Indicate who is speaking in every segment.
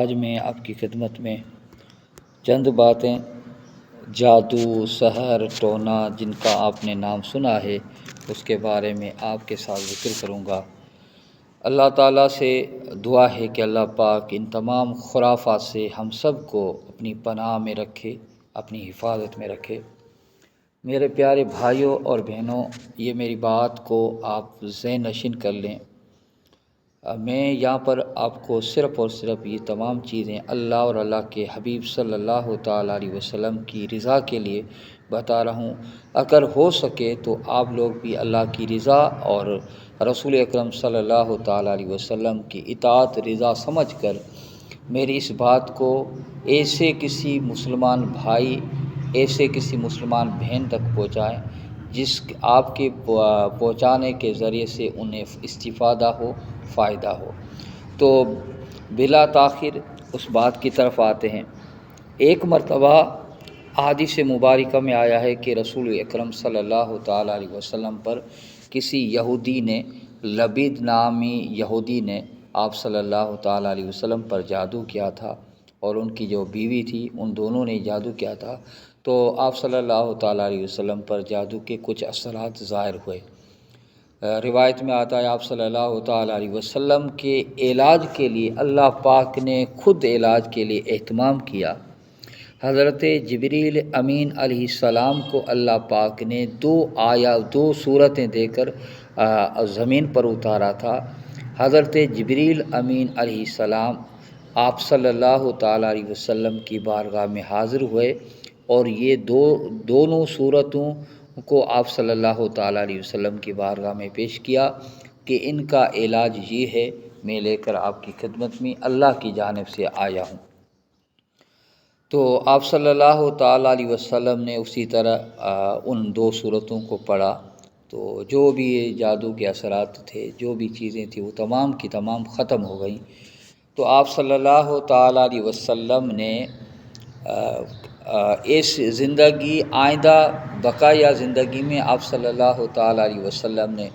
Speaker 1: آج میں آپ کی خدمت میں چند باتیں جادو، سحر، ٹونا جن کا آپ نے نام سنا ہے اس کے بارے میں آپ کے ساتھ ذکر کروں گا۔ اللہ تعالیٰ سے دعا ہے کہ اللہ پاک ان تمام خرافات سے ہم سب کو اپنی پناہ میں رکھے، اپنی حفاظت میں رکھے۔ میرے پیارے بھائیوں اور بہنوں، یہ میری بات کو آپ ذہن نشین کر لیں۔ میں یہاں پر آپ کو صرف اور صرف یہ تمام چیزیں اللہ اور اللہ کے حبیب صلی اللہ تعالیٰ علیہ وسلم کی رضا کے لیے بتا رہا ہوں۔ اگر ہو سکے تو آپ لوگ بھی اللہ کی رضا اور رسول اکرم صلی اللہ تعالیٰ علیہ وسلم کی اطاعت رضا سمجھ کر میری اس بات کو ایسے کسی مسلمان بھائی، ایسے کسی مسلمان بہن تک پہنچائیں جس آپ کے پہنچانے کے ذریعے سے انہیں استفادہ ہو، فائدہ ہو۔ تو بلا تاخیر اس بات کی طرف آتے ہیں۔ ایک مرتبہ احادیث مبارکہ میں آیا ہے کہ رسول اکرم صلی اللہ تعالیٰ علیہ وسلم پر کسی یہودی نے، لبید نامی یہودی نے آپ صلی اللہ تعالیٰ علیہ وسلم پر جادو کیا تھا، اور ان کی جو بیوی تھی ان دونوں نے جادو کیا تھا۔ تو آپ صلی اللہ تعالیٰ علیہ وسلم پر جادو کے کچھ اثرات ظاہر ہوئے۔ روایت میں آتا ہے آپ صلی اللہ تعالیٰ علیہ وسلم کے علاج کے لیے اللہ پاک نے خود علاج کے لیے اہتمام کیا۔ حضرت جبریل امین علیہ السلام کو اللہ پاک نے دو صورتیں دے کر زمین پر اتارا تھا۔ حضرت جبریل امین علیہ السلام آپ صلی اللہ تعالیٰ علیہ وسلم کی بارگاہ میں حاضر ہوئے، اور یہ دونوں صورتوں کو آپ صلی اللہ تعالیٰ علیہ وسلم کی بارگاہ میں پیش کیا کہ ان کا علاج یہ ہے، میں لے کر آپ کی خدمت میں اللہ کی جانب سے آیا ہوں۔ تو آپ صلی اللہ تعالیٰ علیہ وسلم نے اسی طرح ان دو صورتوں کو پڑھا، تو جو بھی جادو کے اثرات تھے، جو بھی چیزیں تھیں، وہ تمام کی تمام ختم ہو گئیں۔ تو آپ صلی اللہ تعالیٰ علیہ وسلم نے اس زندگی آئندہ بقایا زندگی میں آپ صلی اللہ تعالیٰ علیہ وسلم نے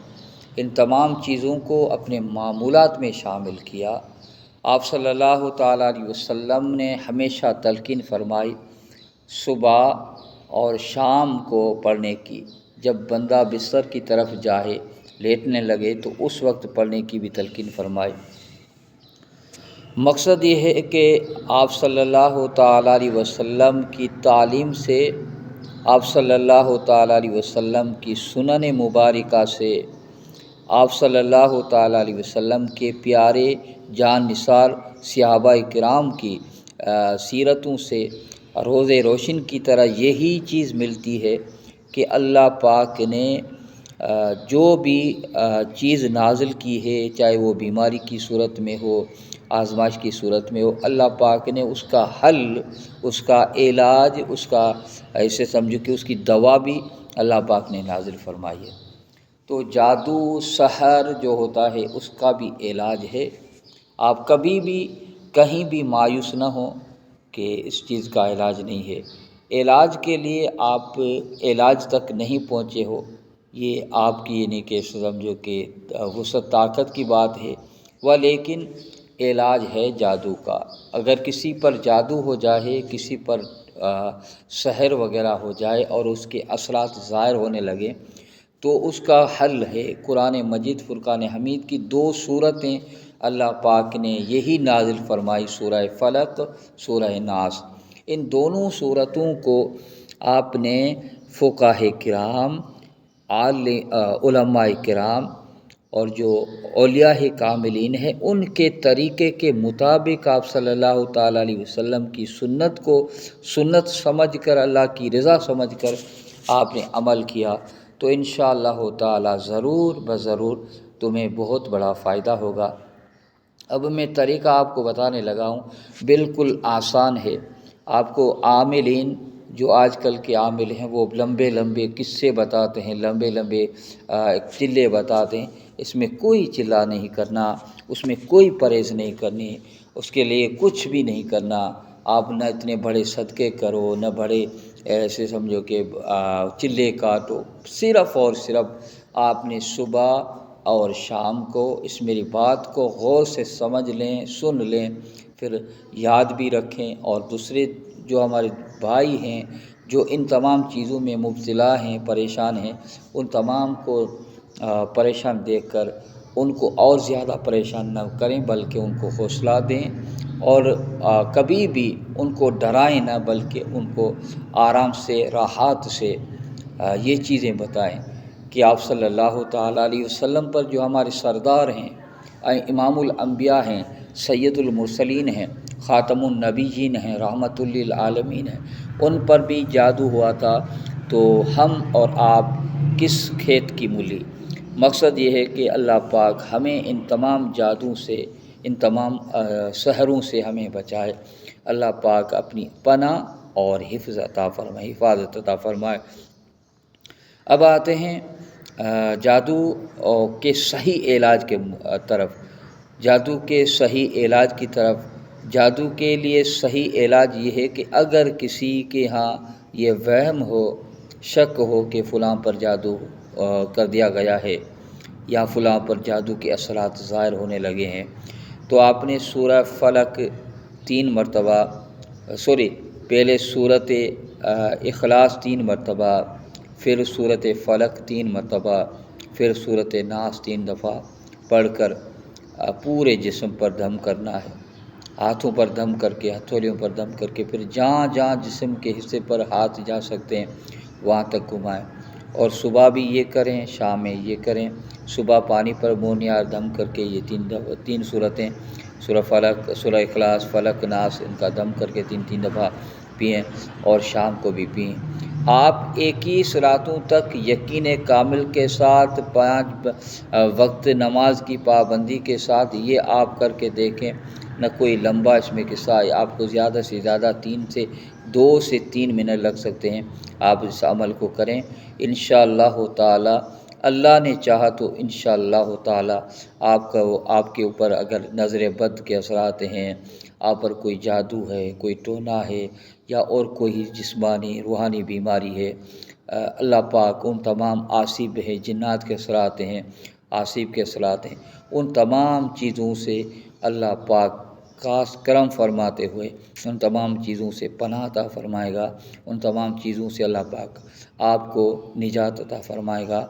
Speaker 1: ان تمام چیزوں کو اپنے معمولات میں شامل کیا۔ آپ صلی اللہ تعالیٰ علیہ وسلم نے ہمیشہ تلقین فرمائی صبح اور شام کو پڑھنے کی، جب بندہ بستر کی طرف جائے، لیٹنے لگے تو اس وقت پڑھنے کی بھی تلقین فرمائی۔ مقصد یہ ہے کہ آپ صلی اللہ تعالیٰ علیہ وسلم کی تعلیم سے، آپ صلی اللہ تعالیٰ علیہ وسلم کی سنن مبارکہ سے، آپ صلی اللہ تعالیٰ علیہ وسلم کے پیارے جان نثار صحابہ کرام کی سیرتوں سے روز روشن کی طرح یہی چیز ملتی ہے کہ اللہ پاک نے جو بھی چیز نازل کی ہے، چاہے وہ بیماری کی صورت میں ہو، آزمائش کی صورت میں ہو، اللہ پاک نے اس کا حل، اس کا علاج، اس کا ایسے سمجھو کہ اس کی دوا بھی اللہ پاک نے نازل فرمائی ہے۔ تو جادو، سحر جو ہوتا ہے اس کا بھی علاج ہے۔ آپ کبھی بھی کہیں بھی مایوس نہ ہوں کہ اس چیز کا علاج نہیں ہے۔ علاج کے لیے آپ علاج تک نہیں پہنچے ہو، یہ آپ کی یعنی کہ سمجھو کہ وسعت طاقت کی بات ہے، لیکن علاج ہے جادو کا۔ اگر کسی پر جادو ہو جائے، کسی پر سحر وغیرہ ہو جائے اور اس کے اثرات ظاہر ہونے لگے، تو اس کا حل ہے قرآن مجید فرقان حمید کی دو صورتیں اللہ پاک نے یہی نازل فرمائی، سورہ فلق، سورہ ناس۔ ان دونوں صورتوں کو آپ نے فقہاء کرام، علماء کرام اور جو اولیاء کاملین ہیں ان کے طریقے کے مطابق آپ صلی اللہ تعالیٰ علیہ وسلم کی سنت کو سنت سمجھ کر، اللہ کی رضا سمجھ کر آپ نے عمل کیا، تو انشاءاللہ تعالیٰ ضرور بضرور تمہیں بہت بڑا فائدہ ہوگا۔ اب میں طریقہ آپ کو بتانے لگا ہوں، بالکل آسان ہے۔ آپ کو عاملین، جو آج کل کے عامل ہیں، وہ لمبے لمبے قصے بتاتے ہیں، لمبے لمبے چلے بتاتے ہیں، اس میں کوئی چلا نہیں کرنا، اس میں کوئی پرہیز نہیں کرنی، اس کے لیے کچھ بھی نہیں کرنا۔ آپ نہ اتنے بڑے صدقے کرو، نہ بڑے ایسے سمجھو کہ چلے کاٹو، صرف اور صرف آپ نے صبح اور شام کو اس میری بات کو غور سے سمجھ لیں، سن لیں، پھر یاد بھی رکھیں، اور دوسرے جو ہمارے بھائی ہیں جو ان تمام چیزوں میں مبتلا ہیں، پریشان ہیں، ان تمام کو پریشان دیکھ کر ان کو اور زیادہ پریشان نہ کریں، بلکہ ان کو حوصلہ دیں، اور کبھی بھی ان کو ڈرائیں نہ، بلکہ ان کو آرام سے، راحت سے یہ چیزیں بتائیں کہ آپ صلی اللہ تعالیٰ علیہ وسلم پر جو ہمارے سردار ہیں، امام الانبیاء ہیں، سید المرسلین ہیں، خاتم النبیین ہیں، رحمت للعالمین ہیں، ان پر بھی جادو ہوا تھا، تو ہم اور آپ کس کھیت کی مولی۔ مقصد یہ ہے کہ اللہ پاک ہمیں ان تمام جادو سے، ان تمام سحروں سے ہمیں بچائے۔ اللہ پاک اپنی پناہ اور حفظ عطا فرمائے، حفاظت عطا فرمائے۔ اب آتے ہیں جادو کے صحیح علاج کے طرف، جادو کے صحیح علاج کی طرف۔ جادو کے لیے صحیح علاج یہ ہے کہ اگر کسی کے ہاں یہ وہم ہو، شک ہو کہ فلاں پر جادو کر دیا گیا ہے، یا فلاں پر جادو کے اثرات ظاہر ہونے لگے ہیں، تو آپ نے سورہ فلق 3 مرتبہ، پہلے سورۃ اخلاص 3 مرتبہ، پھر سورۃ فلق 3 مرتبہ، پھر سورۃ ناس 3 دفعہ پڑھ کر پورے جسم پر دم کرنا ہے، ہاتھوں پر دم کر کے، ہتھولیوں پر دم کر کے، پھر جہاں جہاں جسم کے حصے پر ہاتھ جا سکتے ہیں وہاں تک گھمائیں، اور صبح بھی یہ کریں، شام میں یہ کریں۔ صبح پانی پر مونیار دم کر کے یہ 3 صورتیں، سورہ فلق، سورہ اخلاص، فلق، ناس، ان کا دم کر کے 3 دفعہ پئیں، اور شام کو بھی پئیں۔ آپ 21 راتوں تک یقین کامل کے ساتھ 5 وقت نماز کی پابندی کے ساتھ یہ آپ کر کے دیکھیں، نہ کوئی لمبا اس میں قصہ ہے، آپ کو زیادہ سے زیادہ 2 سے 3 منٹ لگ سکتے ہیں، آپ اس عمل کو کریں انشاءاللہ تعالی۔ اللہ نے چاہا تو انشاءاللہ تعالی آپ کے اوپر اگر نظر بد کے اثرات ہیں، آپ پر کوئی جادو ہے، کوئی ٹونا ہے، یا اور کوئی جسمانی روحانی بیماری ہے، اللہ پاک ان تمام آصب ہے، جنات کے اثرات ہیں، آصب کے اثرات ہیں، ان تمام چیزوں سے اللہ پاک خاص کرم فرماتے ہوئے ان تمام چیزوں سے پناہ عطا فرمائے گا، ان تمام چیزوں سے اللہ پاک آپ کو نجات عطا فرمائے گا۔